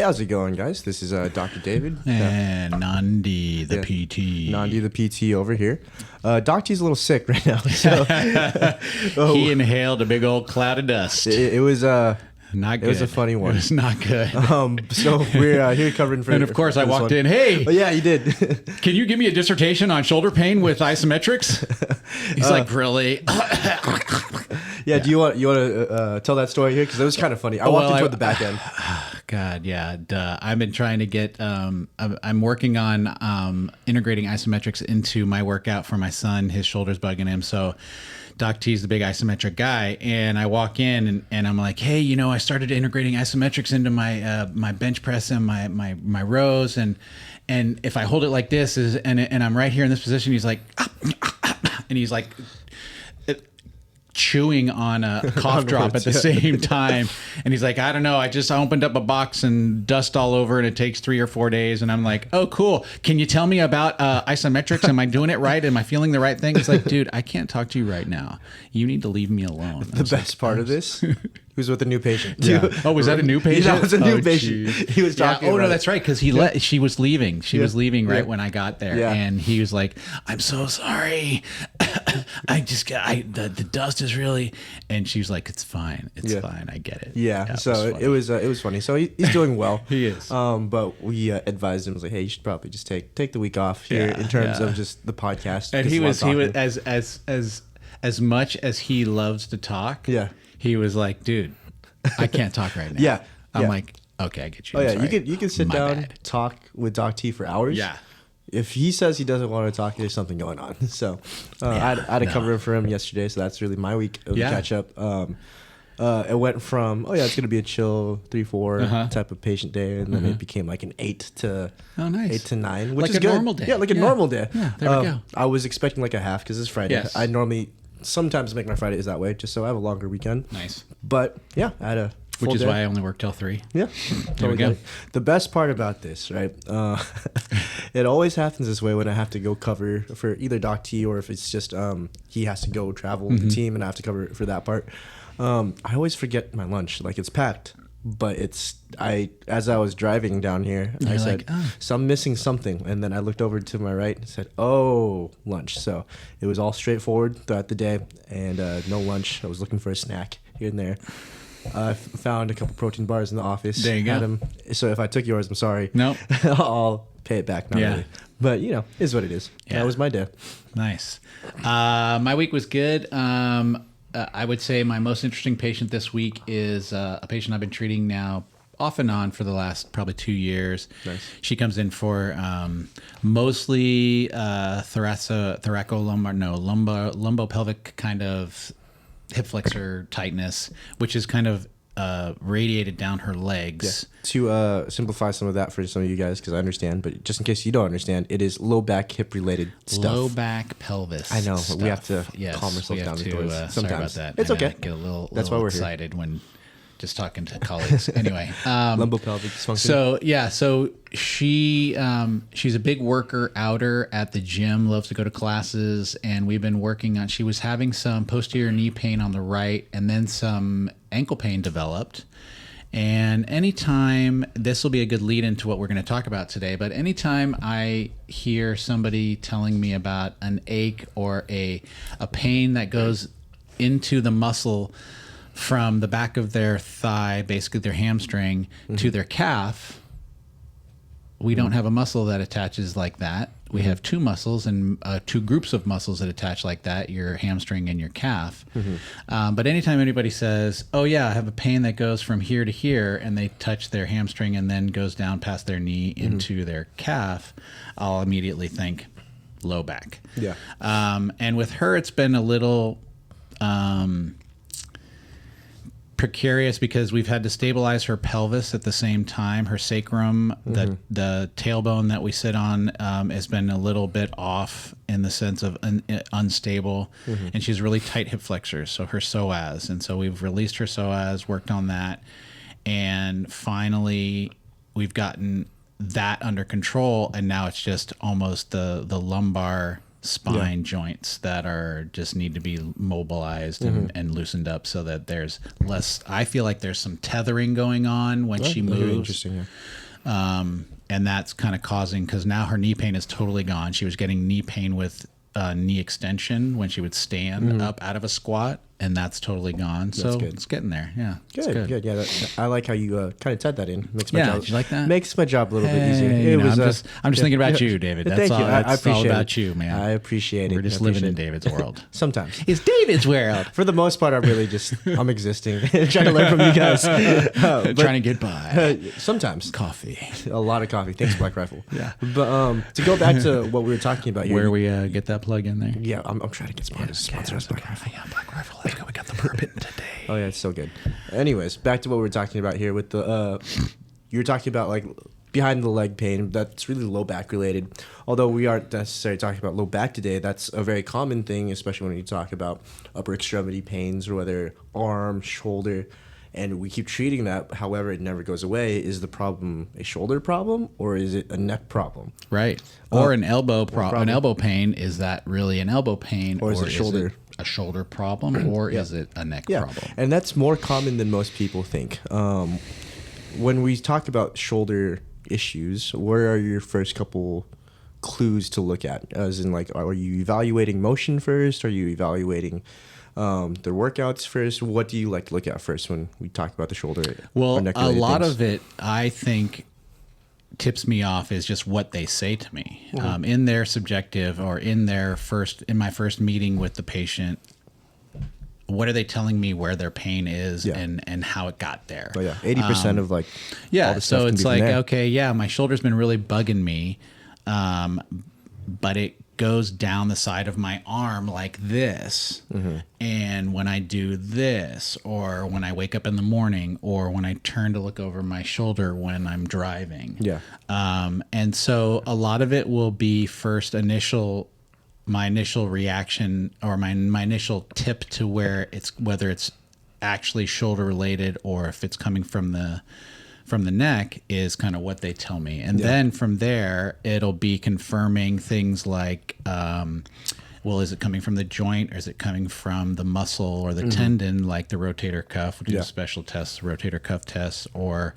how's it going, guys? This is Dr. David. And Nandi, the PT. Nandi, the PT over here. Doc T's a little sick right now. So, He inhaled a big old cloud of dust. it was Not good. It was a funny one. It was not good. So we're here covering for. And of course, I walked one. in. Hey, Oh, yeah, you did. can you give me a dissertation on shoulder pain with isometrics? He's like, really? Yeah. Do you want to tell that story here? Because it was kind of funny. I walked into the back end. God, yeah. Duh. I've been trying to get. I'm working on integrating isometrics into my workout for my son. His shoulder's bugging him, so. Doc T's the big isometric guy, and I walk in and I'm like, hey, I started integrating isometrics into my my bench press and my rows, and if I hold it like this and I'm right here in this position, he's like, and he's like chewing on a cough drop at the same time, and he's like, I don't know, I opened up a box and dust all over, and it takes 3 or 4 days, and I'm like, oh cool, can you tell me about isometrics? Am I doing it right? Am I feeling the right thing? He's like, dude, I can't talk to you right now, you need to leave me alone. The best part of this, he was with a new patient. Yeah. Oh, was that a new patient? That was a new patient. Geez. He was talking. Oh no, that's right, because she was leaving. She was leaving right when I got there, Yeah. and he was like, "I'm so sorry. I just got the dust is really." And she was like, "It's fine. It's fine. I get it." Yeah. So it was funny. So he's doing well. He is. But we advised him, was like, hey, you should probably just take the week off here in terms of just the podcast. And he was as much as he loves to talk. Yeah. He was like, dude, I can't talk right now. Yeah. I'm like, okay, I get you. Oh I'm yeah, sorry. you could sit My down, bad. talk with Doc T for hours. Yeah. If he says he doesn't want to talk, there's something going on. So I had to cover it for him yesterday, so that's really my week of catch up. It went from it's gonna be a chill 3-4 type of patient day, and then it became like an 8 to 9, which Like is a good. normal day. Yeah, like a normal day. Yeah, there we go. I was expecting like a half because it's Friday. Yes. I normally sometimes make my Fridays that way just so I have a longer weekend. Nice. But yeah, I had a full Which is day. why I only work till 3. Yeah, There we totally go. get it. The best part about this, right? It always happens this way when I have to go cover for either Doc T or if it's just he has to go travel with the team and I have to cover for that part. I always forget my lunch. Like it's packed, but as I was driving down here, I said, so I'm missing something, and then I looked over to my right and said, oh, lunch. So it was all straightforward throughout the day, and no lunch. I was looking for a snack here and there. I found a couple protein bars in the office. There you go. Had 'em. So if I took yours, I'm sorry. Nope. I'll pay it back. Not really. But, is what it is. Yeah. That was my day. Nice. My week was good. I would say my most interesting patient this week is a patient I've been treating now off and on for the last probably 2 years. Nice. She comes in for mostly lumbopelvic kind of hip flexor tightness, which is kind of radiated down her legs. To simplify some of that for some of you guys, because I understand, but just in case you don't understand, it is low back, hip related stuff. Low back pelvis. I know. Stuff. We have to Yes, calm ourselves down with those. Sorry Sometimes. about that. It's okay. I get a little That's why we're here. excited when just talking to colleagues. Anyway, Lumbopelvic dysfunction. So she's a big worker outer at the gym, loves to go to classes, and we've been working on. She was having some posterior knee pain on the right, and then some ankle pain developed. And anytime, this will be a good lead into what we're going to talk about today, but anytime I hear somebody telling me about an ache or a pain that goes into the muscle from the back of their thigh, basically their hamstring, to their calf, we don't have a muscle that attaches like that. We have two muscles and two groups of muscles that attach like that, your hamstring and your calf. But anytime anybody says, oh yeah, I have a pain that goes from here to here, and they touch their hamstring and then goes down past their knee into their calf, I'll immediately think low back. Yeah. And with her, it's been a little precarious because we've had to stabilize her pelvis at the same time. Her sacrum, the tailbone that we sit on, has been a little bit off in the sense of unstable, and she's really tight hip flexors, so her psoas. And so we've released her psoas, worked on that, and finally we've gotten that under control, and now it's just almost the lumbar spine joints that are just need to be mobilized and loosened up so that there's less. I feel like there's some tethering going on when she moves. Interesting. Yeah. And that's kind of causing, because now her knee pain is totally gone. She was getting knee pain with knee extension when she would stand up out of a squat, and that's totally gone. So it's getting there. Yeah. Good. Yeah. I like how you kind of tied that in. Makes my job. Did you like that? Makes my job a little bit easier. I'm just thinking about you, David. That's thank all. you. That's I appreciate all about it. you, man. I appreciate it. We're just living in David's world. Sometimes. It's David's world. For the most part, I'm existing, trying to learn from you guys, Trying to get by. Sometimes Coffee. a lot of coffee. Thanks, Black Rifle. Yeah. But to go back to what we were talking about here, Where we get that plug in there. yeah, I'm trying to get sponsors. Black Rifle. Yeah, Black Rifle. Let's go. We got the bourbon today. Oh yeah, it's so good. Anyways, back to what we were talking about here with the you were talking about like behind the leg pain. That's really low back related. Although we aren't necessarily talking about low back today, that's a very common thing, especially when you talk about upper extremity pains or whether arm, shoulder, and we keep treating that. However, it never goes away. Is the problem a shoulder problem or is it a neck problem? Right. Or an elbow an elbow pain. Is that really an elbow pain, or is it shoulder? A shoulder problem, or is it a neck problem? And that's more common than most people think. When we talk about shoulder issues, where are your first couple clues to look at? As in, like, are you evaluating motion first? Are you evaluating their workouts first? What do you like to look at first when we talk about the shoulder? Well, or neck a lot things? of it, I think, tips me off is just what they say to me in their subjective or in my first meeting with the patient. What are they telling me where their pain is and how it got there? Oh, yeah, 80% of like all the stuff so can it's be like, from there. okay, yeah, my shoulder's been really bugging me, but it goes down the side of my arm like this, and when I do this, or when I wake up in the morning, or when I turn to look over my shoulder when I'm driving, and so a lot of it will be my initial reaction or my initial tip to whether it's actually shoulder related or if it's coming from the neck is kind of what they tell me. And then from there, it'll be confirming things like, well, is it coming from the joint or is it coming from the muscle or the tendon, like the rotator cuff? We do special tests, rotator cuff tests, or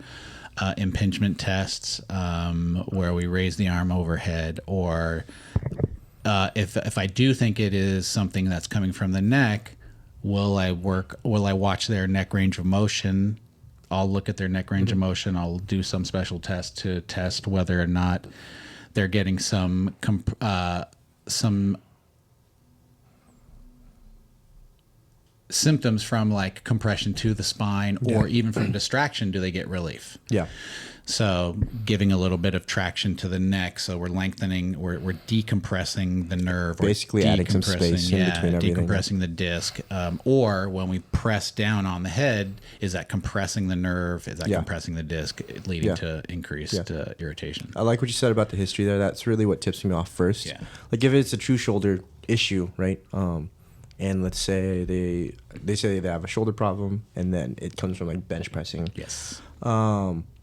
impingement tests, where we raise the arm overhead, or if I do think it is something that's coming from the neck, will I watch their neck range of motion? I'll look at their neck range of motion. I'll do some special test to test whether or not they're getting some symptoms from like compression to the spine, or even from distraction. Do they get relief? Yeah. So giving a little bit of traction to the neck. So we're lengthening, we're decompressing the nerve. Basically adding some space in between everything. Decompressing the disc. Or when we press down on the head, is that compressing the nerve? Is that compressing the disc, leading to increased irritation? I like what you said about the history there. That's really what tips me off first. Yeah. Like if it's a true shoulder issue, right? And let's say they say they have a shoulder problem, and then it comes from like bench pressing. Yes.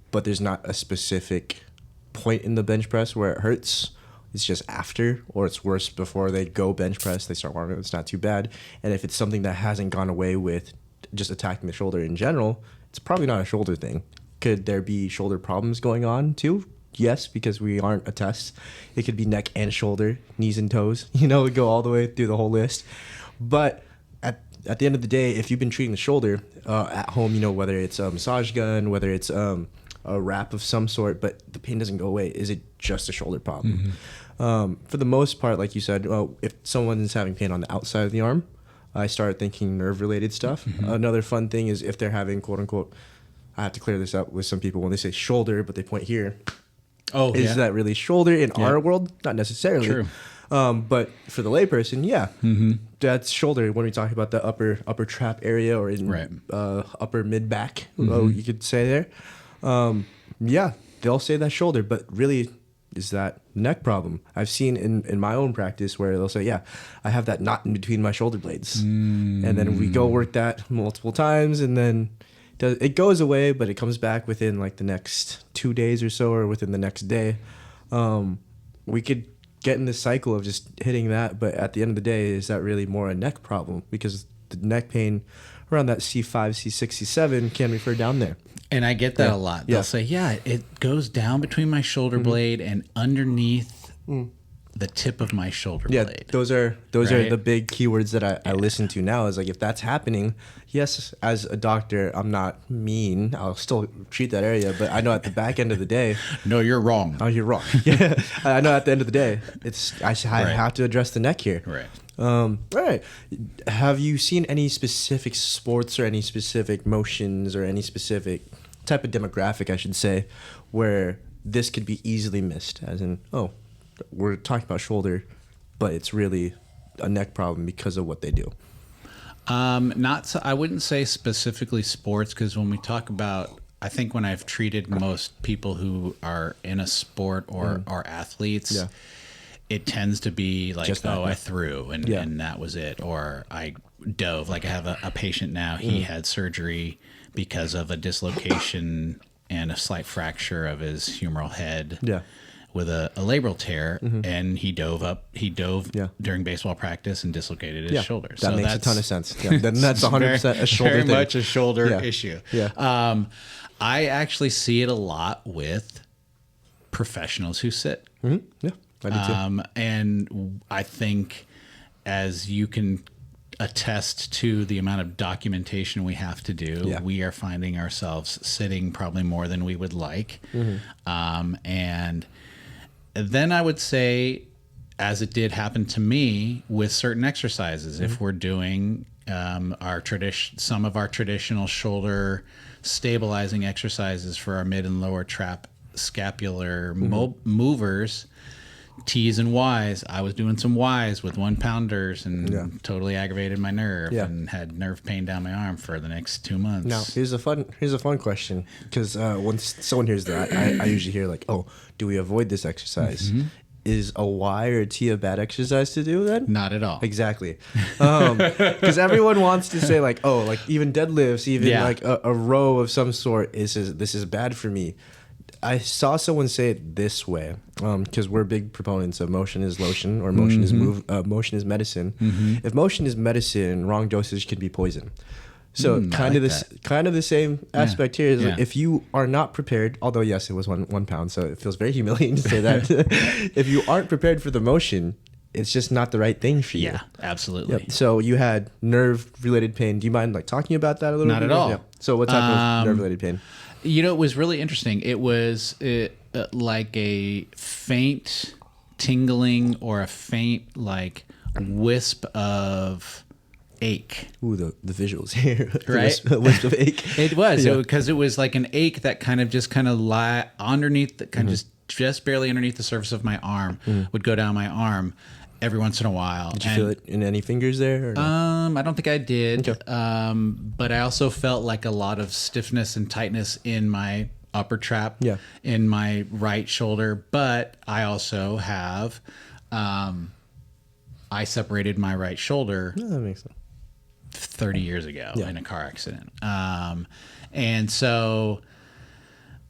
But there's not a specific point in the bench press where it hurts. It's just after, or it's worse before they go bench press. They start warming up. It's not too bad. And if it's something that hasn't gone away with just attacking the shoulder in general, it's probably not a shoulder thing. Could there be shoulder problems going on too? Yes, because we aren't a test. It could be neck and shoulder, knees and toes. We go all the way through the whole list. But at the end of the day, if you've been treating the shoulder at home, whether it's a massage gun, whether it's a wrap of some sort, but the pain doesn't go away, is it just a shoulder problem? For the most part, like you said, if someone is having pain on the outside of the arm, I start thinking nerve-related stuff. Another fun thing is if they're having, quote-unquote, I have to clear this up with some people when they say shoulder, but they point here. Oh, is that really shoulder in our world? Not necessarily. True. But for the layperson, that's shoulder when we talk about the upper trap area or in upper mid back. You could say there. They'll say that shoulder, but really is that neck problem. I've seen in my own practice where they'll say, I have that knot in between my shoulder blades, and then we go work that multiple times, and then it goes away, but it comes back within like the next 2 days or so, or within the next day. We could get in this cycle of just hitting that. But at the end of the day, is that really more a neck problem? Because the neck pain around that C5, C6, C7 can refer down there. And I get that a lot. They'll say, it goes down between my shoulder blade and underneath the tip of my shoulder blade. Those are the big keywords that I listen to now. Is like, if that's happening, yes, as a doctor, I'm not mean. I'll still treat that area, but I know at the back end of the day, no, you're wrong. Oh, you're wrong. Yeah, I know at the end of the day, I have to address the neck here. Right. All right. Have you seen any specific sports or any specific motions or any specific type of demographic, I should say, where this could be easily missed? As in, we're talking about shoulder, but it's really a neck problem because of what they do. I wouldn't say specifically sports, because when we talk about, I think when I've treated most people who are in a sport or are athletes, it tends to be like, I threw and that was it. Or I dove. Like I have a patient now, he had surgery because of a dislocation and a slight fracture of his humeral head with a labral tear. And he dove during baseball practice and dislocated his shoulder. That makes a ton of sense. Yeah. Then that's 100% a shoulder very thing. much a shoulder issue. Yeah. I actually see it a lot with professionals who sit. Yeah. I do too. And I think, as you can attest to the amount of documentation we have to do, we are finding ourselves sitting probably more than we would like. And then I would say, as it did happen to me with certain exercises, if we're doing some of our traditional shoulder stabilizing exercises for our mid and lower trap scapular movers, T's and Y's. I was doing some Y's with 1-pounders and totally aggravated my nerve and had nerve pain down my arm for the next 2 months. Now, here's a fun question, because when someone hears that, I usually hear like, do we avoid this exercise? Is a Y or a T a bad exercise to do then? Not at all. Exactly. Because everyone wants to say like, like even deadlifts, even like a row of some sort, this is bad for me. I saw someone say it this way, because we're big proponents of motion is lotion, or motion is motion is medicine. If motion is medicine, wrong dosage can be poison. So kind of the same aspect here is like, if you are not prepared, although yes, it was one pound, so it feels very humiliating to say that. If you aren't prepared for the motion, it's just not the right thing for you. Yeah, absolutely. Yep. So you had nerve-related pain. Do you mind like talking about that a little bit? Not at all. Yeah. So what type of nerve-related pain? It was really interesting. It was like a faint tingling or a faint like wisp of ache. Ooh, the visuals here. Right? Wisp of ache. It was, because it was like an ache that kind of lie underneath, just barely underneath the surface of my arm, would go down my arm every once in a while. Did you feel it in any fingers there? Or no? I don't think I did. Okay. But I also felt like a lot of stiffness and tightness in my upper trap, in my right shoulder. But I also have, I separated my right shoulder. No, that makes sense. 30 years ago in a car accident. And so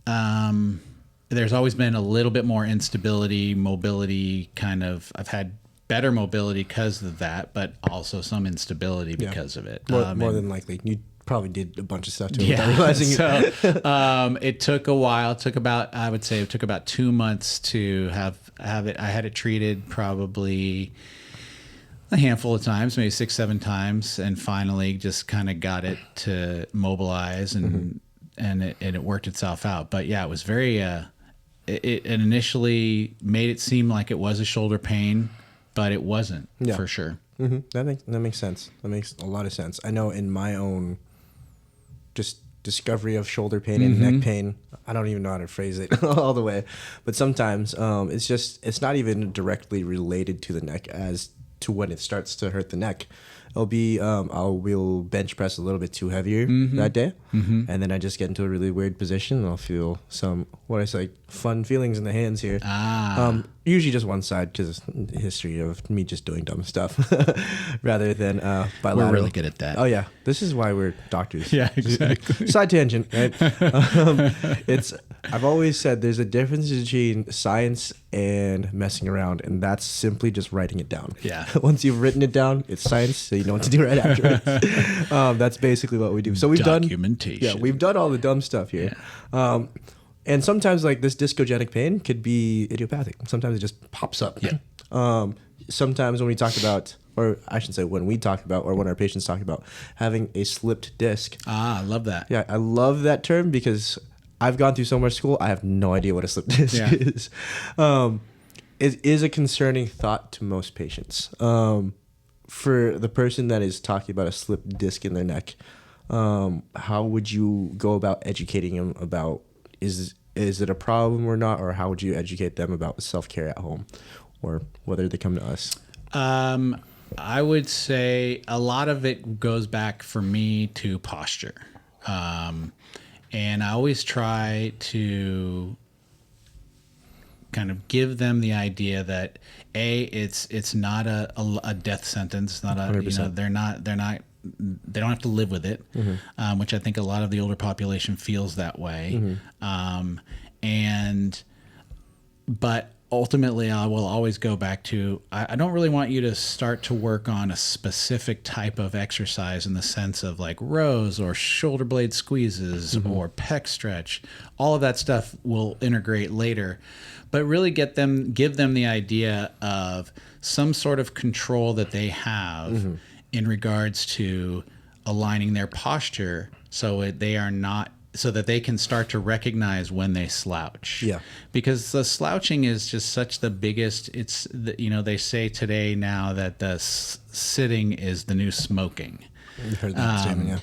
there's always been a little bit more instability, mobility I've had better mobility because of that, but also some instability because of it. More than likely. You probably did a bunch of stuff to it without realizing it. So it took a while. It took about 2 months to have it. I had it treated probably a handful of times, maybe 6-7 times, and finally just kind of got it to mobilize and it worked itself out. But yeah, it was very it initially made it seem like it was a shoulder pain, but it wasn't for sure. That makes sense. That makes a lot of sense. I know in my own just discovery of shoulder pain and neck pain, I don't even know how to phrase it all the way, but sometimes it's not even directly related to the neck as to when it starts to hurt the neck. It'll be we'll bench press a little bit too heavier that day, and then I just get into a really weird position, and I'll feel some fun feelings in the hands here. Usually just one side, because history of me just doing dumb stuff rather than bilateral. We're really good at that. Oh yeah, this is why we're doctors. Yeah, exactly. Side tangent, right? I've always said there's a difference between science and messing around, and that's simply just writing it down. Yeah. Once you've written it down, it's science, so you know what to do right afterwards. That's basically what we do. So we've done documentation. Yeah, we've done all the dumb stuff here. Yeah. And sometimes like this discogenic pain could be idiopathic. Sometimes it just pops up. Yeah. Sometimes when we talk about, or I should say when we talk about, or when our patients talk about having a slipped disc. I love that. Yeah, I love that term because I've gone through so much school. I have no idea what a slipped disc is. It is a concerning thought to most patients. For the person that is talking about a slipped disc in their neck, how would you go about educating them about is it a problem or not, or how would you educate them about self-care at home, or whether they come to us? I would say a lot of it goes back for me to posture. And I always try to kind of give them the idea that it's not a death sentence. It's not a, you know, they don't have to live with it, which I think a lot of the older population feels that way. But ultimately, I will always go back to, I don't really want you to start to work on a specific type of exercise in the sense of like rows or shoulder blade squeezes or pec stretch. All of that stuff will integrate later, but really give them the idea of some sort of control that they have in regards to aligning their posture so that they can start to recognize when they slouch. Yeah. Because the slouching is just such the biggest, they say today now that the sitting is the new smoking. You've heard that statement, yeah.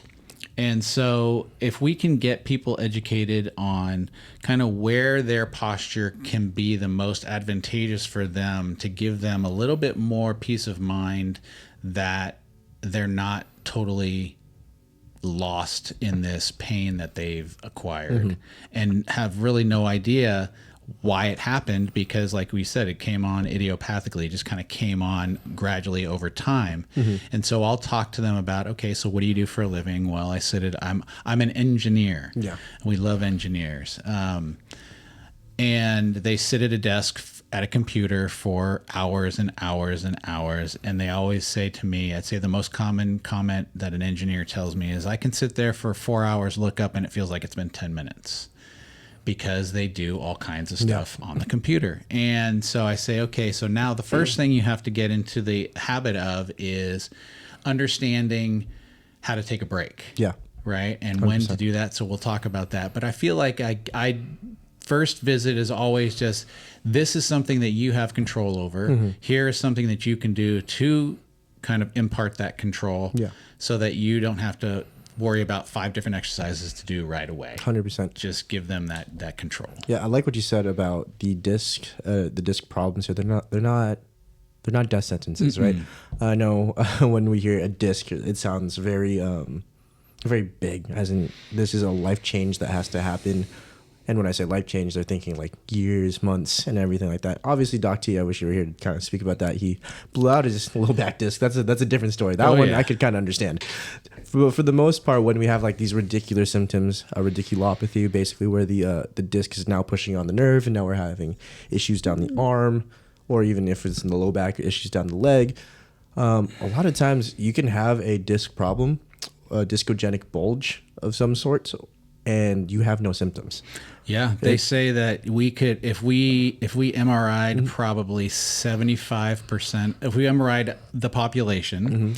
And so if we can get people educated on kind of where their posture can be the most advantageous for them, to give them a little bit more peace of mind that they're not totally lost in this pain that they've acquired and have really no idea why it happened, because like we said, it came on idiopathically, just kind of came on gradually over time. And so I'll talk to them about, okay, so what do you do for a living? Well, I'm an engineer. Yeah. We love engineers. And they sit at a desk at a computer for hours and hours and hours. And they always say to me, I'd say the most common comment that an engineer tells me is, I can sit there for 4 hours, look up, and it feels like it's been 10 minutes, because they do all kinds of stuff on the computer. And so I say, okay, so now the first thing you have to get into the habit of is understanding how to take a break. Yeah. Right. And 100%. When to do that. So we'll talk about that. But I feel like I first visit is always just, this is something that you have control over. Here is something that you can do to kind of impart that control, so that you don't have to worry about 5 different exercises to do right away. 100%. Just give them that control. Yeah, I like what you said about the disc problems here. They're not death sentences, right? I know when we hear a disc, it sounds very very big, as in this is a life change that has to happen. And when I say life change, they're thinking like years, months, and everything like that. Obviously, Doc T, I wish you were here to kind of speak about that. He blew out his low back disc. That's a different story. That one I could kind of understand. For the most part, when we have like these radicular symptoms, a radiculopathy, basically where the disc is now pushing on the nerve, and now we're having issues down the arm, or even if it's in the low back, issues down the leg. A lot of times you can have a disc problem, a discogenic bulge of some sort, and you have no symptoms. Yeah, they say that we could, if we MRI'd probably 75%, if we MRI'd the population,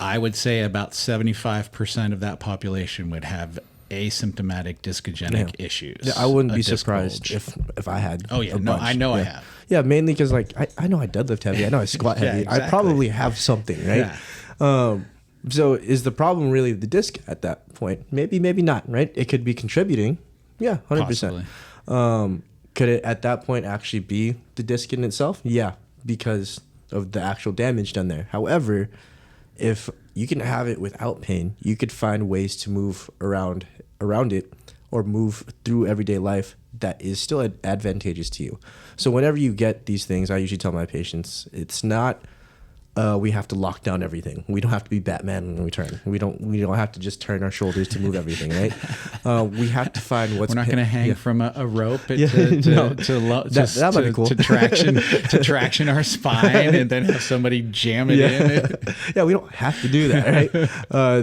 I would say about 75% of that population would have asymptomatic discogenic issues. Yeah, I wouldn't be surprised if I had. Oh yeah, no, I know I have. Yeah, mainly because like I know I deadlift heavy, I know I squat heavy. Exactly. I probably have something, right? Yeah. So is the problem really the disc at that point? Maybe not, right? It could be contributing. Yeah, 100%. Could it at that point actually be the disc in itself? Yeah, because of the actual damage done there. However, if you can have it without pain, you could find ways to move around it or move through everyday life that is still advantageous to you. So whenever you get these things, I usually tell my patients, it's not we have to lock down everything. We don't have to be Batman when we turn. We don't have to just turn our shoulders to move everything, right? We have to find what's. We're not going to hang from a rope to that might be cool. to traction our spine and then have somebody jam it in. Yeah, we don't have to do that, right?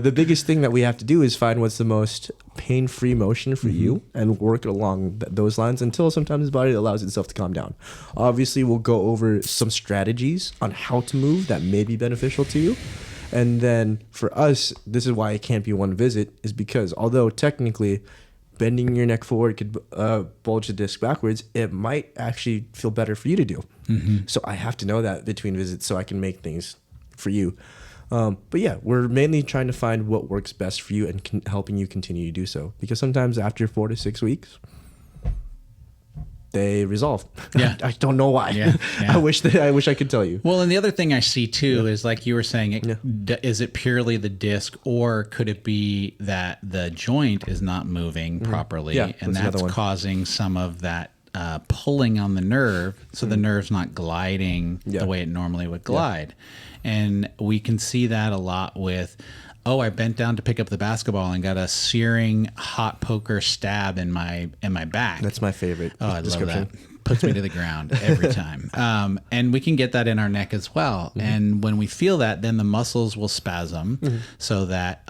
The biggest thing that we have to do is find what's the most pain-free motion for you and work along those lines until sometimes the body allows itself to calm down. Obviously, we'll go over some strategies on how to move that may be beneficial to you. And then for us, this is why it can't be one visit, is because although technically bending your neck forward could bulge the disc backwards, it might actually feel better for you to do. So I have to know that between visits so I can make things for you. But yeah, we're mainly trying to find what works best for you and helping you continue to do so. Because sometimes after 4 to 6 weeks, they resolve. Yeah. I don't know why. Yeah. I wish I could tell you. Well, and the other thing I see too is like you were saying, is it purely the disc, or could it be that the joint is not moving properly, and that's causing some of that pulling on the nerve, so the nerve's not gliding the way it normally would glide. And we can see that a lot with, I bent down to pick up the basketball and got a searing hot poker stab in my back. That's my favorite description. Love that. Puts me to the ground every time. And we can get that in our neck as well. And when we feel that, then the muscles will spasm, so that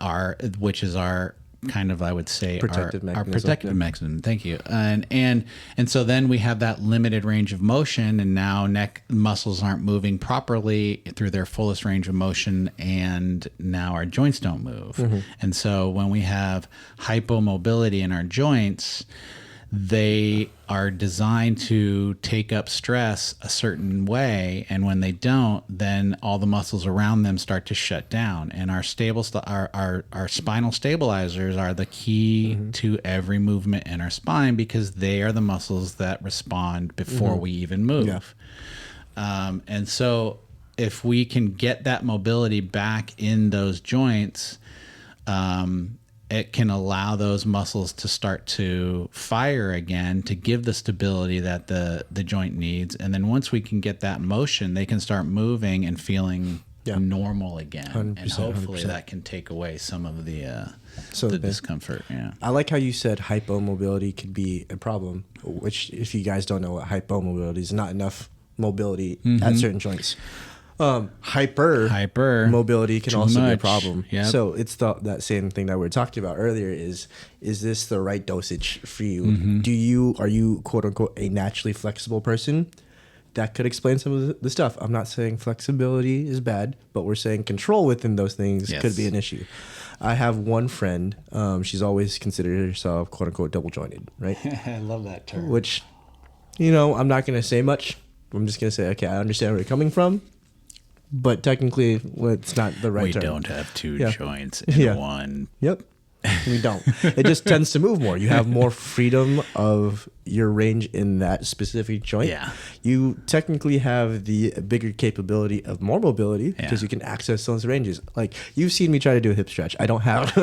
which is our kind of, I would say, our protective mechanism. Thank you. And so then we have that limited range of motion, and now neck muscles aren't moving properly through their fullest range of motion, and now our joints don't move. And so when we have hypomobility in our joints, they are designed to take up stress a certain way, and when they don't, then all the muscles around them start to shut down. And our spinal stabilizers are the key to every movement in our spine, because they are the muscles that respond before we even move. And so if we can get that mobility back in those joints, it can allow those muscles to start to fire again, to give the stability that the joint needs. And then once we can get that motion, they can start moving and feeling normal again. And hopefully 100%. That can take away some of the discomfort. Yeah. I like how you said hypomobility could be a problem, which, if you guys don't know what hypomobility is, not enough mobility at certain joints. Hyper mobility can also be a problem. So it's that same thing that we were talking about earlier, is this the right dosage for you? Are you quote unquote a naturally flexible person? That could explain some of the stuff. I'm not saying flexibility is bad, but we're saying control within those things could be an issue. I have one friend, she's always considered herself quote unquote double jointed, right? I love that term. Which, I'm not going to say much. I'm just going to say, okay, I understand where you're coming from. But technically, it's not the right term. We don't have two joints in one. Yep. We don't. It just tends to move more. You have more freedom of your range in that specific joint. Yeah. You technically have the bigger capability of more mobility because you can access those ranges. Like, you've seen me try to do a hip stretch. I don't have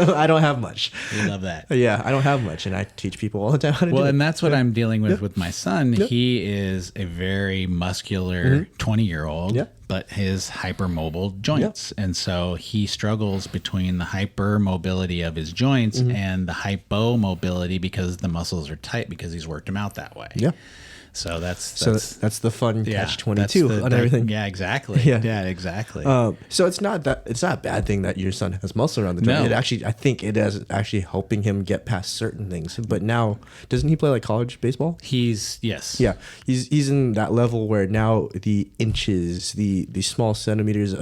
much. We love that. Yeah, I don't have much, and I teach people all the time how to do it. Well, and that's what I'm dealing with my son. He is a very muscular 20-year-old. But his hypermobile joints. And so he struggles between the hypermobility of his joints and the hypomobility because the muscles are tight, because he's worked them out that way. Yeah. So that's the fun catch-22 on everything. Yeah, exactly. Yeah, exactly. So it's not a bad thing that your son has muscle around the joint. No. I think it is actually helping him get past certain things. But now, doesn't he play like college baseball? Yes. Yeah, he's in that level where now the inches, the small centimeters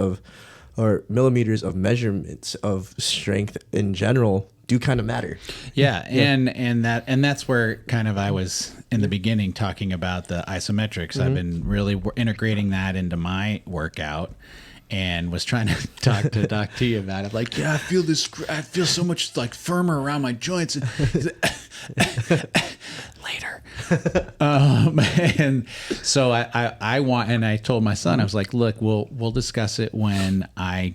or millimeters of measurements of strength in general do kind of matter. Yeah. And that's where kind of I was in the beginning talking about the isometrics. I've been really integrating that into my workout, and was trying to talk to Doc T about it. Like, I feel so much like firmer around my joints. Later. And so I want, and I told my son, I was like, look, we'll discuss it when I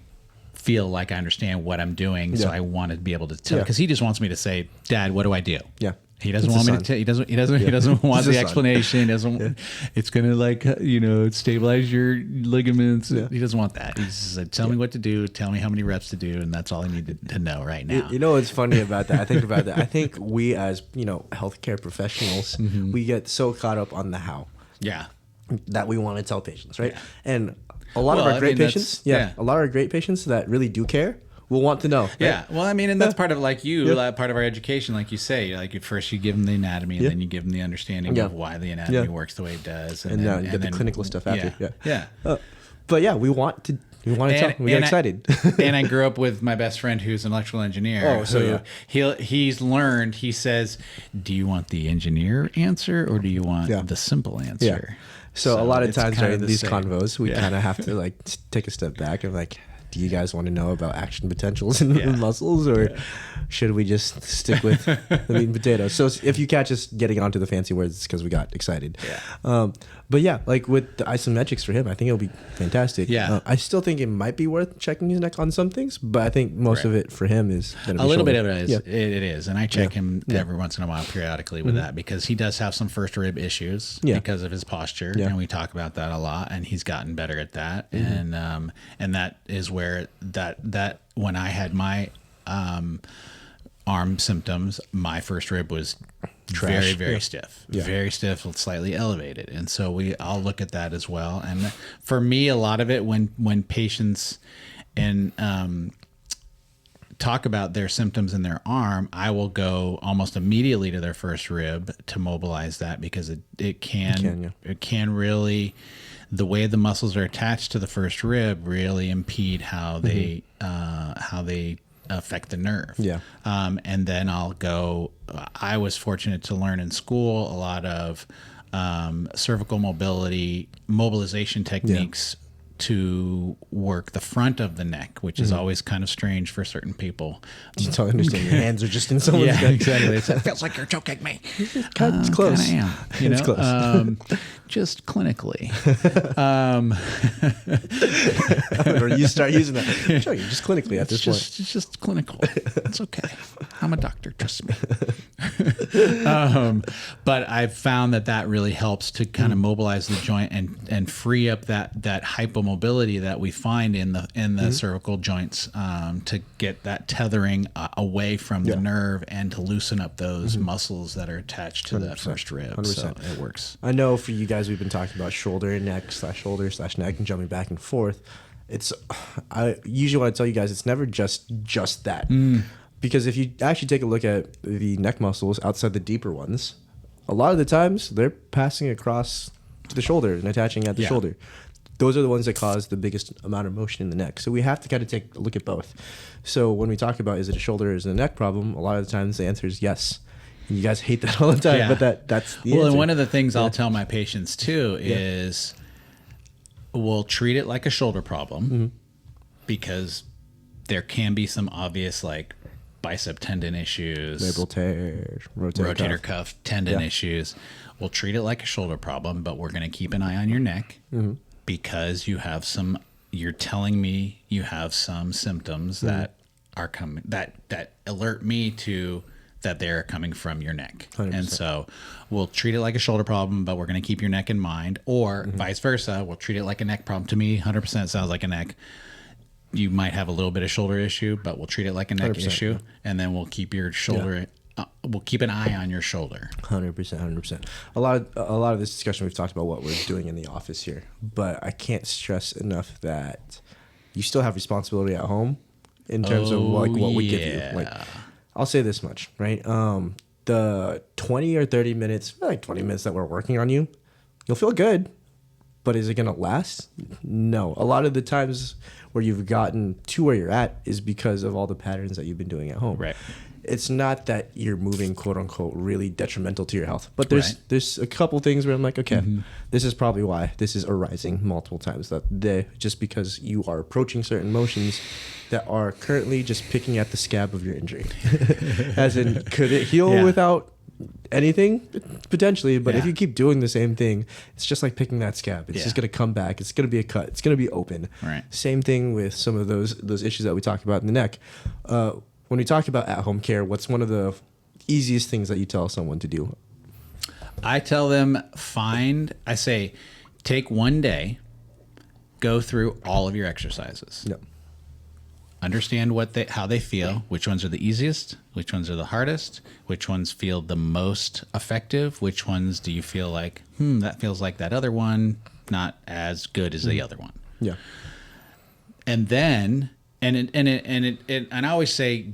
feel like I understand what I'm doing. So I want to be able to tell, because he just wants me to say, Dad, what do I do? Yeah. He doesn't want me to. He doesn't. He doesn't want the explanation. He doesn't. Yeah. It's gonna stabilize your ligaments. Yeah. He doesn't want that. He's just like, tell me what to do. Tell me how many reps to do, and that's all I need to know right now. You know what's funny about that? I think about that. I think we as healthcare professionals, we get so caught up on the how. Yeah. That we want to tell patients, right? Yeah. And a lot of our great patients, a lot of our great patients that really do care. We'll want to know. Right? Yeah. Well, I mean, and that's part of part of our education, like you say. Like at first you give them the anatomy, and then you give them the understanding of why the anatomy works the way it does, and then you get the clinical stuff after. But yeah, we want to tell. We get excited. And I grew up with my best friend who's an electrical engineer. Oh, so he's learned. He says, "Do you want the engineer answer or do you want the simple answer?" Yeah. So a lot of times in these convos, we kind of have to take a step back and do you guys want to know about action potentials in the muscles, or should we just stick with the meat and potatoes? So if you catch us getting onto the fancy words, it's because we got excited. Yeah. But yeah, with the isometrics for him, I think it'll be fantastic. Yeah. I still think it might be worth checking his neck on some things, but I think most of it for him is a little bit of it is. Yeah. It is, and I check him every once in a while periodically with that because he does have some first rib issues because of his posture, and we talk about that a lot. And he's gotten better at that, and that is where that when I had my arm symptoms, my first rib was very, very stiff, very stiff, slightly elevated. And so I'll look at that as well. And for me, a lot of it when patients talk about their symptoms in their arm, I will go almost immediately to their first rib to mobilize that because it can really, the way the muscles are attached to the first rib really impede how they affect the nerve. Yeah. And then I'll go, I was fortunate to learn in school a lot of cervical mobilization techniques to work the front of the neck, which is always kind of strange for certain people. You don't understand. Your hands are just in someone's gut. Exactly. It feels like you're choking me. It's close. Am, it's close. Just clinically. Or you start using that. Sure, you're just clinically at this point. It's just clinical. It's okay. I'm a doctor. Trust me. But I've found that really helps to kind of mobilize the joint and free up that hypomobility that we find in the cervical joints to get that tethering away from the nerve and to loosen up those muscles that are attached to that first rib. 100%. So it works. I know for you guys, we've been talking about shoulder and neck /shoulder/neck and jumping back and forth. I usually want to tell you guys it's never just that. Because if you actually take a look at the neck muscles outside the deeper ones, a lot of the times they're passing across to the shoulder and attaching at the shoulder. Those are the ones that cause the biggest amount of motion in the neck. So we have to kind of take a look at both. So when we talk about is it a shoulder or is it a neck problem, a lot of the times the answer is yes. And you guys hate that all the time, but that's the answer. Well, and one of the things I'll tell my patients too is we'll treat it like a shoulder problem because there can be some obvious bicep tendon issues, labral tear, rotator cuff tendon issues. We'll treat it like a shoulder problem, but we're going to keep an eye on your neck because you're telling me you have some symptoms that are coming, that alert me to that they're coming from your neck. 100%. And so we'll treat it like a shoulder problem, but we're going to keep your neck in mind, or vice versa. We'll treat it like a neck problem. To me, 100% sounds like a neck. You might have a little bit of shoulder issue, but we'll treat it like a neck issue, and then we'll keep your shoulder. We'll keep an eye on your shoulder. 100%. A lot of this discussion we've talked about what we're doing in the office here, but I can't stress enough that you still have responsibility at home in terms of what we give you. I'll say this much, right? The 20 or 30 minutes, 20 minutes that we're working on you, you'll feel good. But is it going to last? No. A lot of the times where you've gotten to where you're at is because of all the patterns that you've been doing at home. Right. It's not that you're moving, quote unquote, really detrimental to your health. But there's a couple things where I'm like, okay, this is probably why this is arising multiple times. Just because you are approaching certain motions that are currently just picking at the scab of your injury. As in, could it heal without anything? Potentially, but if you keep doing the same thing, it's just like picking that scab. It's just going to come back. It's going to be a cut. It's going to be open. Right. Same thing with some of those issues that we talked about in the neck. When we talk about at-home care, what's one of the easiest things that you tell someone to do? I tell them I say, take one day, go through all of your exercises. Yep. Understand how they feel, which ones are the easiest, which ones are the hardest, which ones feel the most effective, which ones do you feel like, that feels like that other one, not as good as the other one. Yeah. And then, and I always say,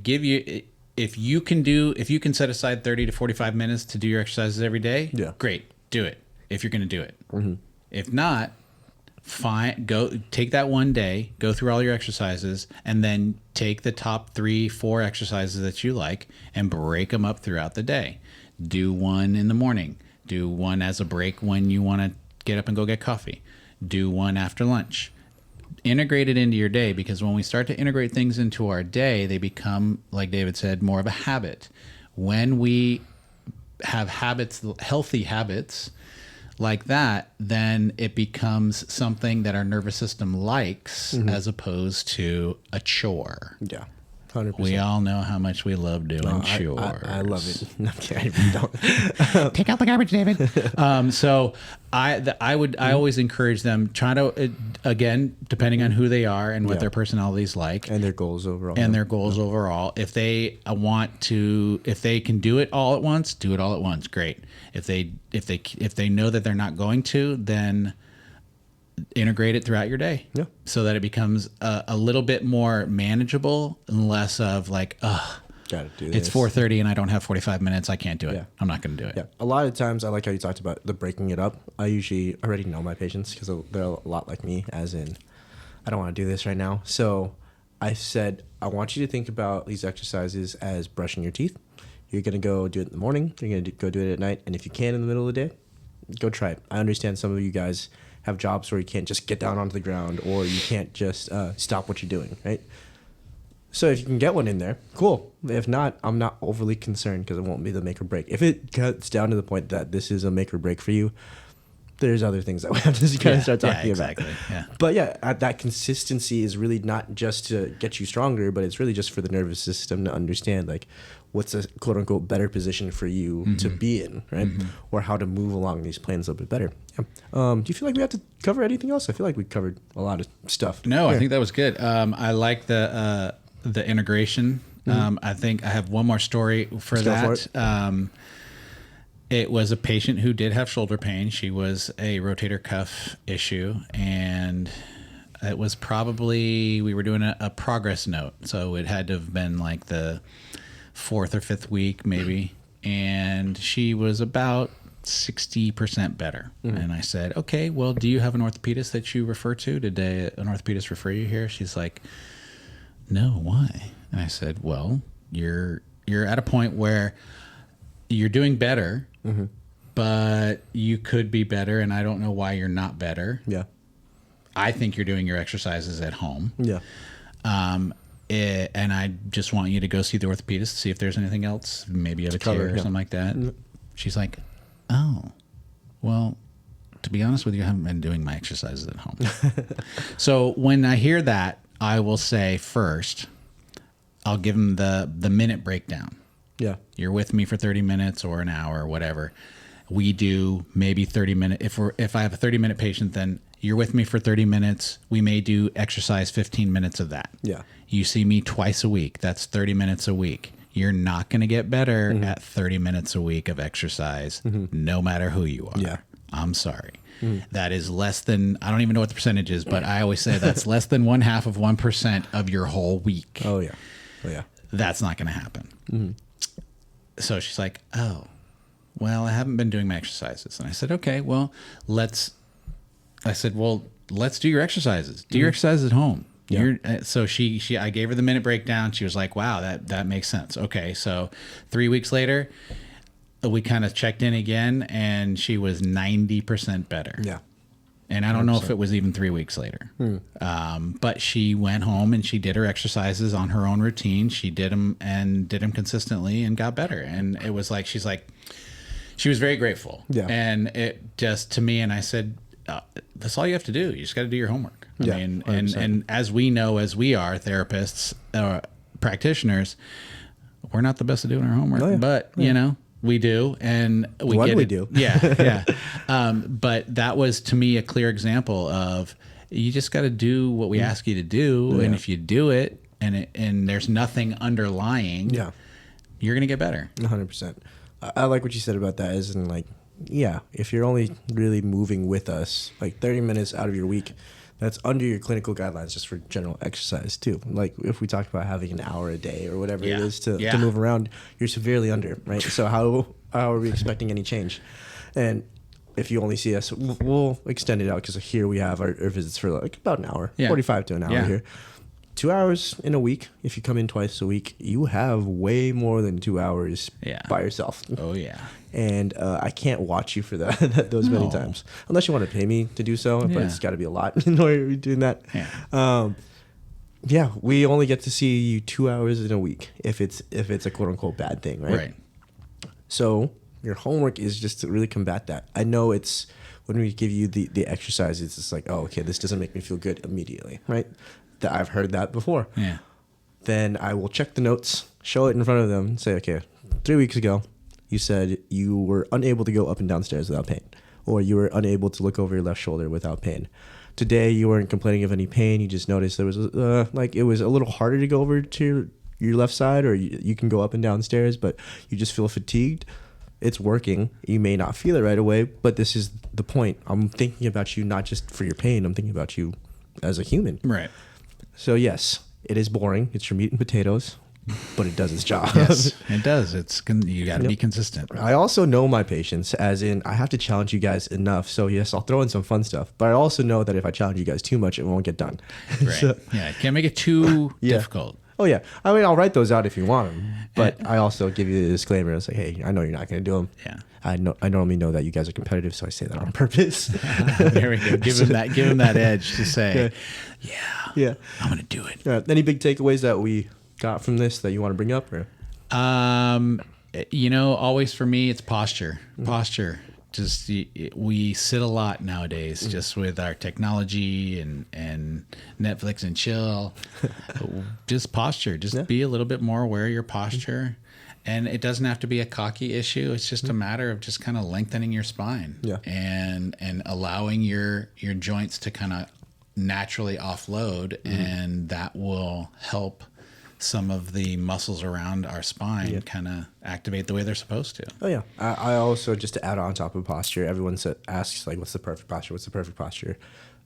if you can set aside 30 to 45 minutes to do your exercises every day, great, do it. If you're going to do it. Mm-hmm. If not, fine, go take that one day, go through all your exercises, and then take the top 3-4 exercises that you like and break them up throughout the day. Do one in the morning. Do one as a break when you want to get up and go get coffee. Do one after lunch. Integrate it into your day, because when we start to integrate things into our day, they become, like David said, more of a habit. When we have habits, healthy habits like that, then it becomes something that our nervous system likes, as opposed to a chore. Yeah. 100%. We all know how much we love doing chores. I love it. No, I really don't. Take out the garbage, David. So I always encourage them, try to, again, depending on who they are and what their personality's like. And their goals overall. If they if they can do it all at once, do it all at once. Great. If they know that they're not going to, then integrate it throughout your day, so that it becomes a little bit more manageable and less of like, gotta do this. It's 4:30 and I don't have 45 minutes. I can't do it. I'm not going to do it. Yeah. A lot of times, I like how you talked about the breaking it up. I usually already know my patients because they're a lot like me, as in, I don't want to do this right now. So I said, I want you to think about these exercises as brushing your teeth. You're going to go do it in the morning. You're going to go do it at night. And if you can in the middle of the day, go try it. I understand some of you guys have jobs where you can't just get down onto the ground, or you can't just stop what you're doing, right? So if you can get one in there, cool. If not, I'm not overly concerned, because it won't be the make or break. If it gets down to the point that this is a make or break for you, there's other things that we have to kind of start talking about. Yeah. But that consistency is really not just to get you stronger, but it's really just for the nervous system to understand, like, what's a quote unquote better position for you to be in, right? Or how to move along these planes a little bit better. Yeah. Do you feel like we have to cover anything else? I feel like we covered a lot of stuff. No, I think that was good. I like the integration. I think I have one more story for that. It was a patient who did have shoulder pain. She was a rotator cuff issue, and it was probably, we were doing a progress note. So it had to have been like the 4th or 5th week maybe. And she was about 60% better. And I said, okay, well, do you have an orthopedist that you refer to? Did an orthopedist refer you here? She's like, no, why? And I said, well, you're at a point where you're doing better, but you could be better, and I don't know why you're not better. Yeah. I think you're doing your exercises at home. Yeah. And I just want you to go see the orthopedist to see if there's anything else. Maybe you have a tear or something like that. She's like, oh, well, to be honest with you, I haven't been doing my exercises at home. So when I hear that, I will say first, I'll give them the minute breakdown. Yeah. You're with me for 30 minutes or an hour or whatever. We do maybe 30 minutes. If I have a 30-minute patient, then you're with me for 30 minutes. We may do exercise 15 minutes of that. Yeah. You see me twice a week. That's 30 minutes a week. You're not going to get better at 30 minutes a week of exercise, no matter who you are. Yeah. I'm sorry. That is less than, I don't even know what the percentage is, but I always say that's less than 0.5% of your whole week. Oh, yeah. That's not going to happen. So she's like, oh, well, I haven't been doing my exercises. And I said, okay, well, let's do your exercises. Do your exercises at home. Yeah. So I gave her the minute breakdown. She was like, wow, that makes sense. Okay. So 3 weeks later, we kind of checked in again, and she was 90% better. Yeah. And I don't know if it was even 3 weeks later. But she went home and she did her exercises on her own routine. She did them consistently and got better. And it was like, she was very grateful. Yeah. And it just, to me, and I said, that's all you have to do. You just got to do your homework. I mean, 100%. and as we know, as we are therapists, practitioners, we're not the best at doing our homework, Oh, yeah. but you know, we do, and we What get do we it. do? Yeah, yeah. But that was to me a clear example of you just got to do what we ask you to do, and if you do it, and there's nothing underlying, Yeah. you're gonna get better. 100%. I like what you said about that. As in, like, yeah, if you're only really moving with us, like 30 minutes out of your week, that's under your clinical guidelines just for general exercise too. Like if we talk about having an hour a day or whatever it is to move around, you're severely under, right? So how are we expecting any change? And if you only see us, we'll extend it out because here we have our visits for like about an hour, 45 to an hour here. 2 hours in a week. If you come in twice a week, you have way more than 2 hours by yourself. Oh yeah. And I can't watch you for those many times, unless you want to pay me to do so. But it's got to be a lot in order to be doing that. We only get to see you 2 hours in a week if it's a quote unquote bad thing, right? Right. So your homework is just to really combat that. I know it's when we give you the exercise, it's just like, oh, okay, this doesn't make me feel good immediately, right? That I've heard that before. Yeah. Then I will check the notes, show it in front of them, and say, okay, 3 weeks ago, you said you were unable to go up and down stairs without pain, or you were unable to look over your left shoulder without pain. Today, you weren't complaining of any pain. You just noticed there was it was a little harder to go over to your left side, or you can go up and down stairs, but you just feel fatigued. It's working. You may not feel it right away, but this is the point. I'm thinking about you not just for your pain. I'm thinking about you as a human. Right. So yes, it is boring. It's your meat and potatoes, but it does its job. Yes, it does. You got to be consistent. I also know my patients, as in I have to challenge you guys enough. So yes, I'll throw in some fun stuff, but I also know that if I challenge you guys too much, it won't get done. Right. So, Can't make it too difficult. Oh yeah. I mean, I'll write those out if you want them, but I also give you the disclaimer. It's like, hey, I know you're not going to do them. Yeah. I normally know that you guys are competitive, so I say that on purpose. There we go. Give him that edge to say, yeah, I'm going to do it. Any big takeaways that we got from this that you want to bring up? Or? Always for me, it's posture. Posture. Just we sit a lot nowadays, just with our technology and Netflix and chill. Just posture. Just be a little bit more aware of your posture. And it doesn't have to be a cocky issue. It's just a matter of just kind of lengthening your spine and allowing your joints to kind of naturally offload, and that will help some of the muscles around our spine kind of activate the way they're supposed to. Oh yeah. I also, just to add on top of posture, everyone asks like, what's the perfect posture? What's the perfect posture?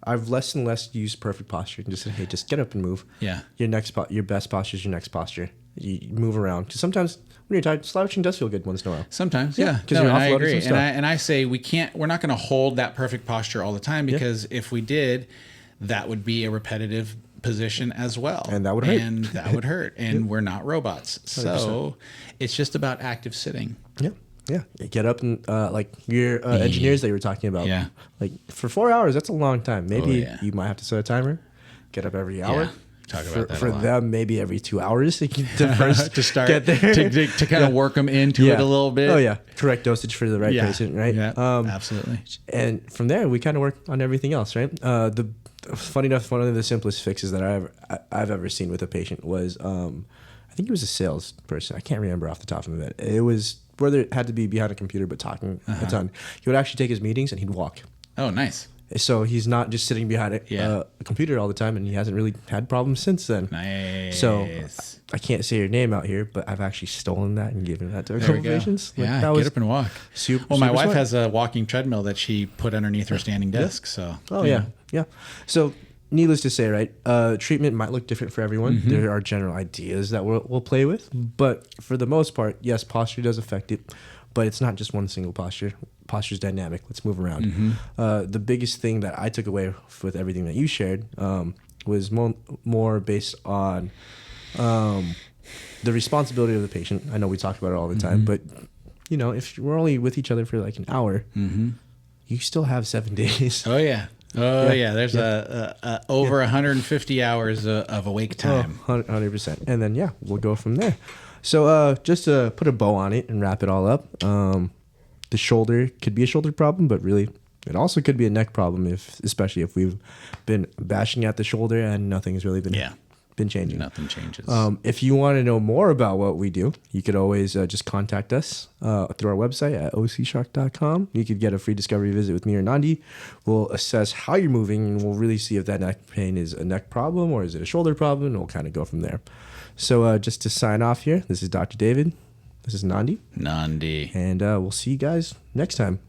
I've less and less used perfect posture and just said, hey, just get up and move. Yeah. Your best posture is your next posture. You move around. Because sometimes when you're tired, slouching does feel good once in a while. Sometimes, because I agree. And I say we're not going to hold that perfect posture all the time, because if we did, that would be a repetitive position as well. And that would hurt. And we're not robots. 100%. So it's just about active sitting. Yeah. Yeah. Get up and like your engineers that you were talking about. Yeah. Like for 4 hours, that's a long time. Maybe you might have to set a timer. Get up every hour. Yeah. Talk about that for them, maybe every 2 hours to first to start get there to kind of work them into it a little bit. Oh yeah, correct dosage for the right patient, right? Yeah, absolutely. And from there, we kind of work on everything else, right? Funny enough, one of the simplest fixes that I've ever seen with a patient was, I think he was a salesperson. I can't remember off the top of my head. It was whether it had to be behind a computer, but talking a ton. He would actually take his meetings and he'd walk. Oh, nice. So he's not just sitting behind a computer all the time, and he hasn't really had problems since then. Nice. So I can't say your name out here, but I've actually stolen that and given that to a couple patients. Yeah, that get up and walk. My wife smart. has a walking treadmill that she put underneath her standing desk. So. Oh yeah. So needless to say, right? Treatment might look different for everyone. Mm-hmm. There are general ideas that we'll play with, but for the most part, yes, posture does affect it. But it's not just one single posture. Posture's dynamic. Let's move around. Mm-hmm. The biggest thing that I took away with everything that you shared was more based on the responsibility of the patient. I know we talk about it all the time, but if we're only with each other for like an hour, you still have 7 days. Oh yeah. There's over 150 hours of awake time. 100%. And then we'll go from there. So just to put a bow on it and wrap it all up, the shoulder could be a shoulder problem, but really it also could be a neck problem, especially if we've been bashing at the shoulder and nothing has really been been changing. Nothing changes. If you want to know more about what we do, you could always just contact us through our website at ocshark.com. You could get a free discovery visit with me or Nandi. We'll assess how you're moving, and we'll really see if that neck pain is a neck problem or is it a shoulder problem, and we'll kind of go from there. So just to sign off here, this is Dr. David. This is Nandi. And we'll see you guys next time.